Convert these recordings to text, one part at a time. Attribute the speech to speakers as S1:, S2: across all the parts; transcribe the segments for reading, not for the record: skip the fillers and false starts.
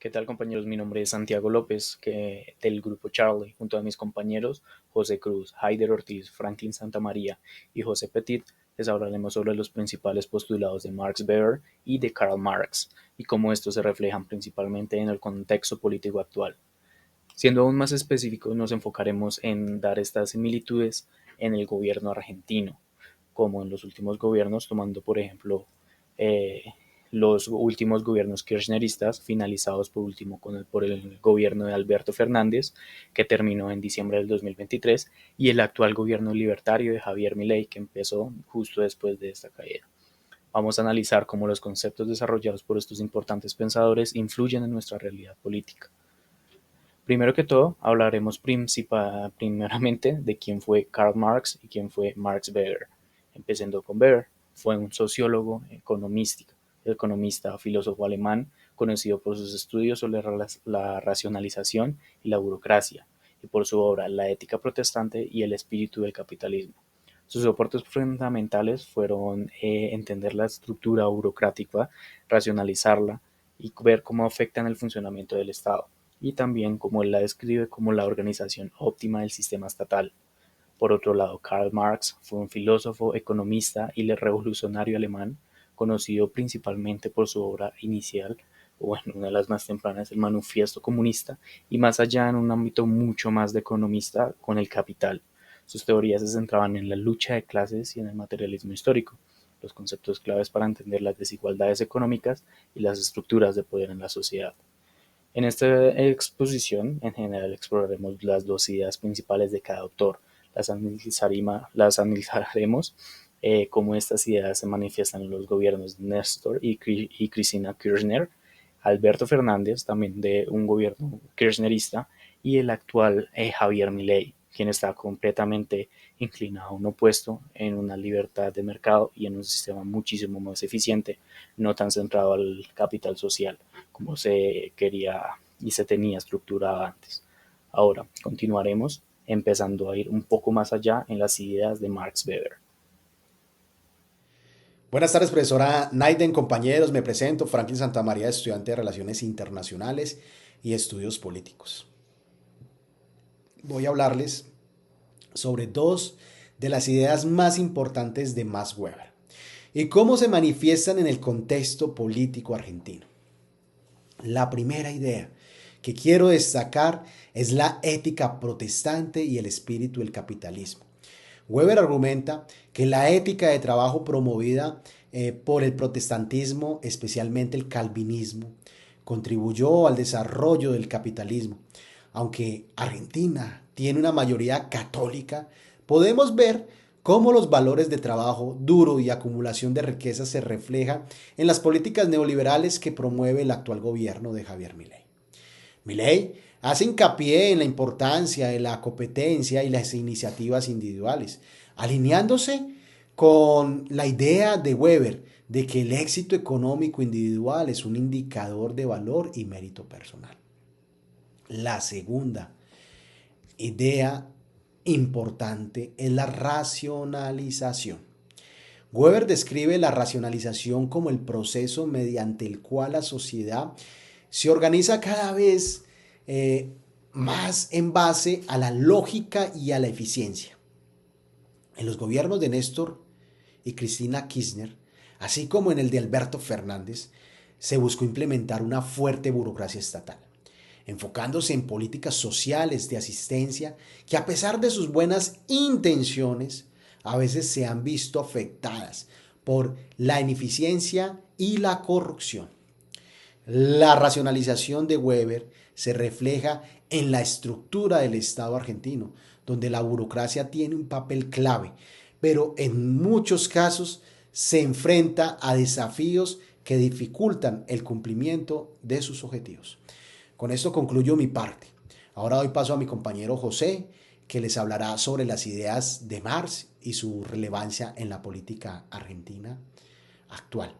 S1: ¿Qué tal, compañeros? Mi nombre es Santiago López, del grupo Charlie, junto a mis compañeros José Cruz, Haider Ortiz, Franklin Santamaría y José Petit. Les hablaremos sobre los principales postulados de Max Weber y de Karl Marx y cómo estos se reflejan principalmente en el contexto político actual. Siendo aún más específicos, nos enfocaremos en dar estas similitudes en el gobierno argentino, como en los últimos gobiernos, tomando por ejemplo eh, los últimos gobiernos kirchneristas, finalizados por el gobierno de Alberto Fernández, que terminó en diciembre del 2023, y el actual gobierno libertario de Javier Milei, que empezó justo después de esta caída. Vamos a analizar cómo los conceptos desarrollados por estos importantes pensadores influyen en nuestra realidad política. Primero que todo, hablaremos primeramente de quién fue Karl Marx y quién fue Max Weber. Empezando con Weber, fue un sociólogo, economista, filósofo alemán, conocido por sus estudios sobre la racionalización y la burocracia, y por su obra La ética protestante y el espíritu del capitalismo. Sus soportes fundamentales fueron entender la estructura burocrática, racionalizarla y ver cómo afectan el funcionamiento del Estado, y también cómo él la describe como la organización óptima del sistema estatal. Por otro lado, Karl Marx fue un filósofo, economista y revolucionario alemán, conocido principalmente por su obra inicial, o bueno, una de las más tempranas, el Manifiesto Comunista, y más allá en un ámbito mucho más de economista con el Capital. Sus teorías se centraban en la lucha de clases y en el materialismo histórico, los conceptos claves para entender las desigualdades económicas y las estructuras de poder en la sociedad. En esta exposición, en general, exploraremos las dos ideas principales de cada autor. Las analizaremos cómo estas ideas se manifiestan en los gobiernos de Néstor y Cristina Kirchner, Alberto Fernández, también de un gobierno kirchnerista, y el actual Javier Milei, quien está completamente inclinado a un opuesto en una libertad de mercado y en un sistema muchísimo más eficiente, no tan centrado al capital social como se quería y se tenía estructurada antes. Ahora continuaremos empezando a ir un poco más allá en las ideas de Max Weber.
S2: Buenas tardes, profesora Naiden, compañeros. Me presento, Franklin Santamaría, estudiante de Relaciones Internacionales y Estudios Políticos. Voy a hablarles sobre dos de las ideas más importantes de Max Weber y cómo se manifiestan en el contexto político argentino. La primera idea que quiero destacar es la ética protestante y el espíritu del capitalismo. Weber argumenta que la ética de trabajo promovida por el protestantismo, especialmente el calvinismo, contribuyó al desarrollo del capitalismo. Aunque Argentina tiene una mayoría católica, podemos ver cómo los valores de trabajo duro y acumulación de riqueza se reflejan en las políticas neoliberales que promueve el actual gobierno de Javier Milei. Milei hace hincapié en la importancia de la competencia y las iniciativas individuales, alineándose con la idea de Weber de que el éxito económico individual es un indicador de valor y mérito personal. La segunda idea importante es la racionalización. Weber describe la racionalización como el proceso mediante el cual la sociedad se organiza cada vez más en base a la lógica y a la eficiencia. En los gobiernos de Néstor y Cristina Kirchner, así como en el de Alberto Fernández, se buscó implementar una fuerte burocracia estatal, enfocándose en políticas sociales de asistencia que, a pesar de sus buenas intenciones, a veces se han visto afectadas por la ineficiencia y la corrupción. La racionalización de Weber se refleja en la estructura del Estado argentino, donde la burocracia tiene un papel clave, pero en muchos casos se enfrenta a desafíos que dificultan el cumplimiento de sus objetivos. Con esto concluyo mi parte. Ahora doy paso a mi compañero José, que les hablará sobre las ideas de Marx y su relevancia en la política argentina actual.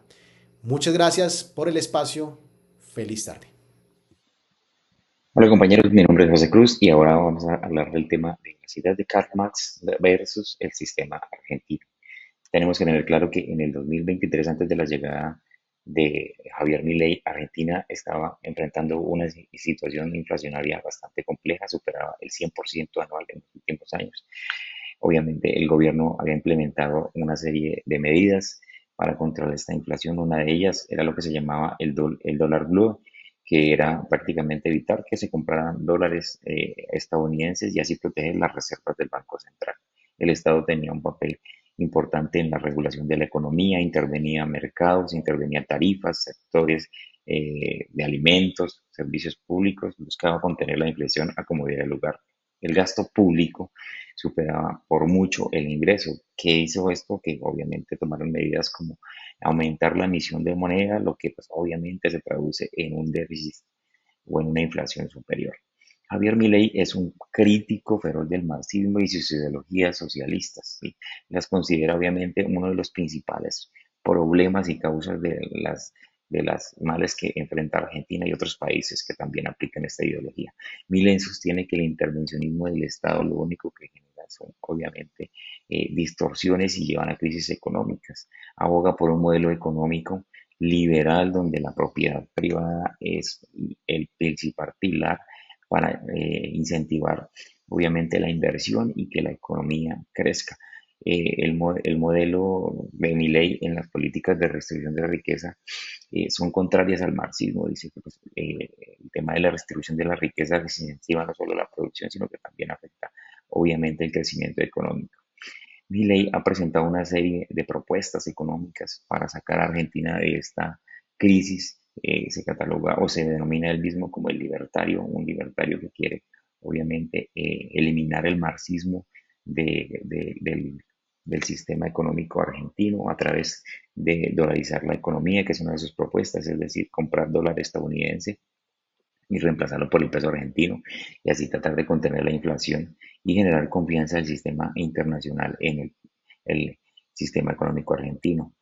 S2: Muchas gracias por el espacio. Feliz tarde.
S3: Hola compañeros, mi nombre es José Cruz y ahora vamos a hablar del tema de las ideas de Karl Marx versus el sistema argentino. Tenemos que tener claro que en el 2023, antes de la llegada de Javier Milei, Argentina estaba enfrentando una situación inflacionaria bastante compleja, superaba el 100% anual en los últimos años. Obviamente el gobierno había implementado una serie de medidas para controlar esta inflación. Una de ellas era lo que se llamaba el dólar blue, que era prácticamente evitar que se compraran dólares estadounidenses y así proteger las reservas del Banco Central. El Estado tenía un papel importante en la regulación de la economía, intervenía mercados, intervenía tarifas, sectores de alimentos, servicios públicos, buscaba contener la inflación a como diera lugar. El gasto público superaba por mucho el ingreso. ¿Qué hizo esto? Que obviamente tomaron medidas como aumentar la emisión de moneda, lo que pues, obviamente se traduce en un déficit o en una inflación superior. Javier Milei es un crítico feroz del marxismo y sus ideologías socialistas. ¿Sí? Las considera obviamente uno de los principales problemas y causas de las males que enfrenta Argentina y otros países que también aplican esta ideología. Milei sostiene que el intervencionismo del Estado lo único que genera son obviamente distorsiones y llevan a crisis económicas. Aboga por un modelo económico liberal donde la propiedad privada es el principal pilar para incentivar obviamente la inversión y que la economía crezca. El modelo de Milei en las políticas de restribución de la riqueza son contrarias al marxismo. Dice que pues, el tema de la redistribución de la riqueza desincentiva no solo la producción, sino que también afecta obviamente el crecimiento económico. Milei ha presentado una serie de propuestas económicas para sacar a Argentina de esta crisis. Se cataloga o se denomina él mismo como el libertario, un libertario que quiere obviamente eliminar el marxismo del sistema económico argentino a través de dolarizar la economía, que es una de sus propuestas, es decir, comprar dólar estadounidense y reemplazarlo por el peso argentino y así tratar de contener la inflación y generar confianza del sistema internacional en el sistema económico argentino.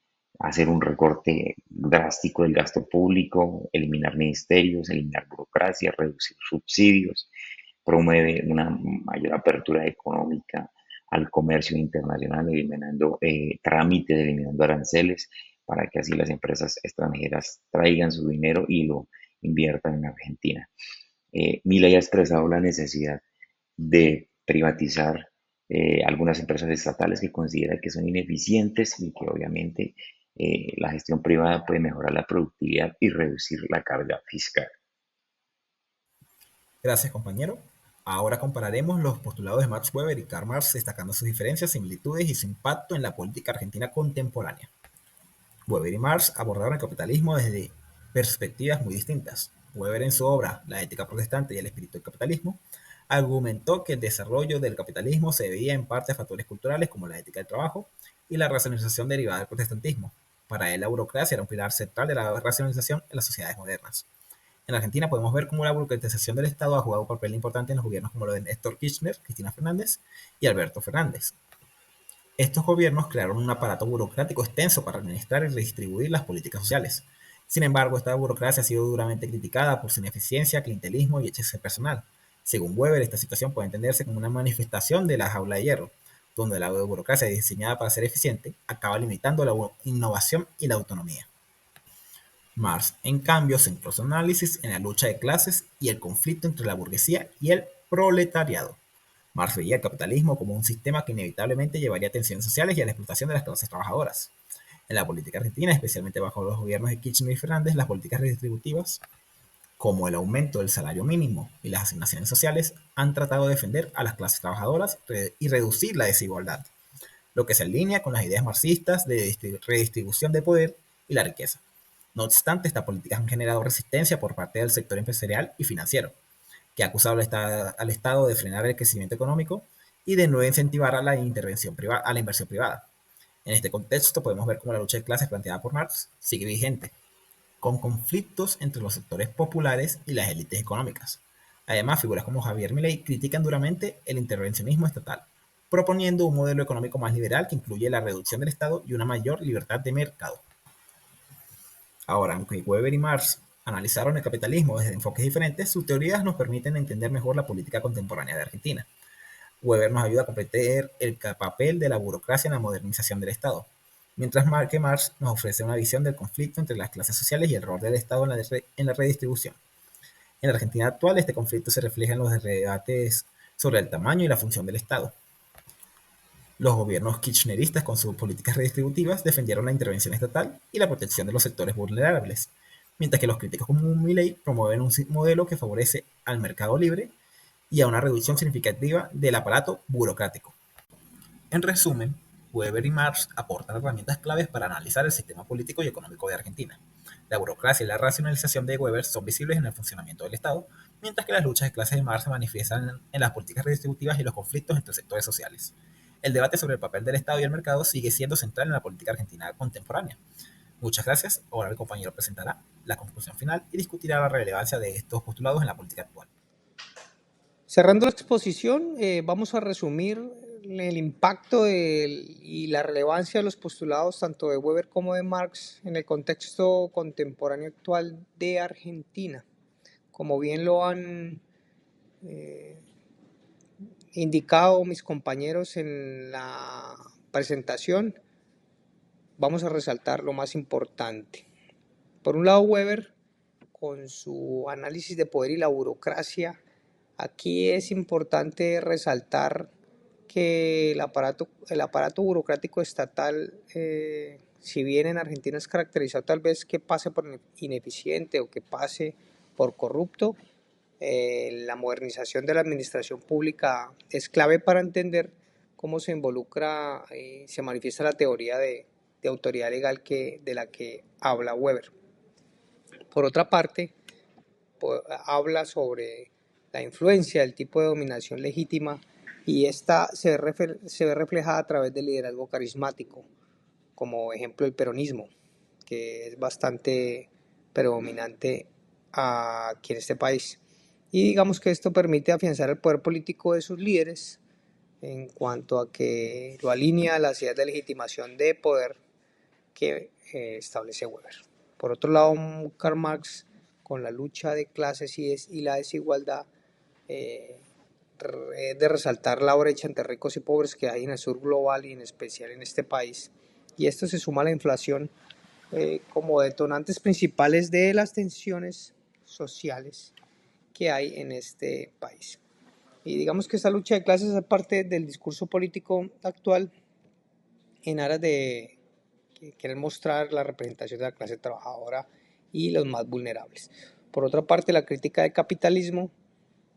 S3: Hacer un recorte drástico del gasto público, eliminar ministerios, eliminar burocracia, reducir subsidios, promueve una mayor apertura económica al comercio internacional, eliminando trámites, eliminando aranceles, para que así las empresas extranjeras traigan su dinero y lo inviertan en Argentina. Milei ha expresado la necesidad de privatizar algunas empresas estatales que considera que son ineficientes y que obviamente la gestión privada puede mejorar la productividad y reducir la carga fiscal.
S4: Gracias, compañero. Ahora compararemos los postulados de Max Weber y Karl Marx, destacando sus diferencias, similitudes y su impacto en la política argentina contemporánea. Weber y Marx abordaron el capitalismo desde perspectivas muy distintas. Weber, en su obra La ética protestante y el espíritu del capitalismo, argumentó que el desarrollo del capitalismo se debía en parte a factores culturales como la ética del trabajo y la racionalización derivada del protestantismo. Para él, la burocracia era un pilar central de la racionalización en las sociedades modernas. En Argentina podemos ver cómo la burocratización del Estado ha jugado un papel importante en los gobiernos como los de Néstor Kirchner, Cristina Fernández y Alberto Fernández. Estos gobiernos crearon un aparato burocrático extenso para administrar y redistribuir las políticas sociales. Sin embargo, esta burocracia ha sido duramente criticada por su ineficiencia, clientelismo y exceso personal. Según Weber, esta situación puede entenderse como una manifestación de la jaula de hierro, donde la burocracia diseñada para ser eficiente acaba limitando la innovación y la autonomía. Marx, en cambio, centró su análisis en la lucha de clases y el conflicto entre la burguesía y el proletariado. Marx veía el capitalismo como un sistema que inevitablemente llevaría a tensiones sociales y a la explotación de las clases trabajadoras. En la política argentina, especialmente bajo los gobiernos de Kirchner y Fernández, las políticas redistributivas, como el aumento del salario mínimo y las asignaciones sociales, han tratado de defender a las clases trabajadoras y reducir la desigualdad, lo que se alinea con las ideas marxistas de redistribución de poder y la riqueza. No obstante, estas políticas han generado resistencia por parte del sector empresarial y financiero, que ha acusado al Estado de frenar el crecimiento económico y de no incentivar a la intervención privada, a la inversión privada. En este contexto podemos ver cómo la lucha de clases planteada por Marx sigue vigente, con conflictos entre los sectores populares y las élites económicas. Además, figuras como Javier Milei critican duramente el intervencionismo estatal, proponiendo un modelo económico más liberal que incluye la reducción del Estado y una mayor libertad de mercado. Ahora, aunque Weber y Marx analizaron el capitalismo desde enfoques diferentes, sus teorías nos permiten entender mejor la política contemporánea de Argentina. Weber nos ayuda a comprender el papel de la burocracia en la modernización del Estado. mientras que Marx nos ofrece una visión del conflicto entre las clases sociales y el rol del Estado en la redistribución. En la Argentina actual, este conflicto se refleja en los debates sobre el tamaño y la función del Estado. Los gobiernos kirchneristas, con sus políticas redistributivas, defendieron la intervención estatal y la protección de los sectores vulnerables, mientras que los críticos como Milei promueven un modelo que favorece al mercado libre y a una reducción significativa del aparato burocrático. En resumen, Weber y Marx aportan herramientas claves para analizar el sistema político y económico de Argentina. La burocracia y la racionalización de Weber son visibles en el funcionamiento del Estado, mientras que las luchas de clases de Marx se manifiestan en las políticas redistributivas y los conflictos entre sectores sociales. El debate sobre el papel del Estado y el mercado sigue siendo central en la política argentina contemporánea. Muchas gracias. Ahora el compañero presentará la conclusión final y discutirá la relevancia de estos postulados en la política actual.
S5: Cerrando la exposición, vamos a resumir el impacto y la relevancia de los postulados tanto de Weber como de Marx en el contexto contemporáneo actual de Argentina. Como bien lo han indicado mis compañeros en la presentación, vamos a resaltar lo más importante. Por un lado, Weber, con su análisis de poder y la burocracia, aquí es importante resaltar que el aparato burocrático estatal, si bien en Argentina es caracterizado tal vez que pase por ineficiente o que pase por corrupto, la modernización de la administración pública es clave para entender cómo se involucra y se manifiesta la teoría de autoridad legal de la que habla Weber. Por otra parte, habla sobre la influencia del tipo de dominación legítima y esta se ve reflejada a través del liderazgo carismático, como ejemplo el peronismo, que es bastante predominante aquí en este país. Y digamos que esto permite afianzar el poder político de sus líderes en cuanto a que lo alinea a las ideas de legitimación de poder que establece Weber. Por otro lado, Karl Marx, con la lucha de clases y la desigualdad, de resaltar la brecha entre ricos y pobres que hay en el sur global y en especial en este país. Y esto se suma a la inflación como detonantes principales de las tensiones sociales que hay en este país. Y digamos que esta lucha de clases es parte del discurso político actual en aras de querer mostrar la representación de la clase trabajadora y los más vulnerables. Por otra parte, la crítica del capitalismo,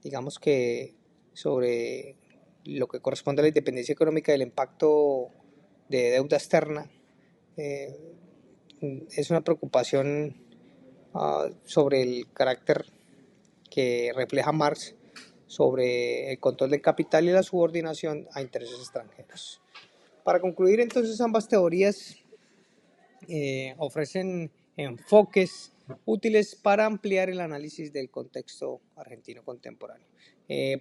S5: digamos que sobre lo que corresponde a la independencia económica y el impacto de deuda externa, es una preocupación sobre el carácter que refleja Marx sobre el control del capital y la subordinación a intereses extranjeros. Para concluir, entonces, ambas teorías ofrecen enfoques útiles para ampliar el análisis del contexto argentino contemporáneo.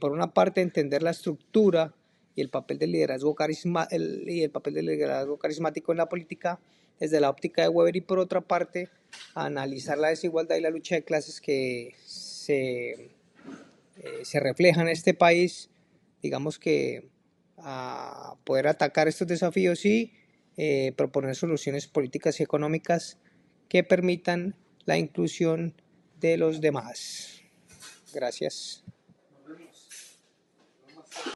S5: Por una parte, entender la estructura y el papel del liderazgo carismático en la política desde la óptica de Weber, y por otra parte, analizar la desigualdad y la lucha de clases que se refleja en este país, digamos que a poder atacar estos desafíos y proponer soluciones políticas y económicas que permitan la inclusión de los demás. Gracias.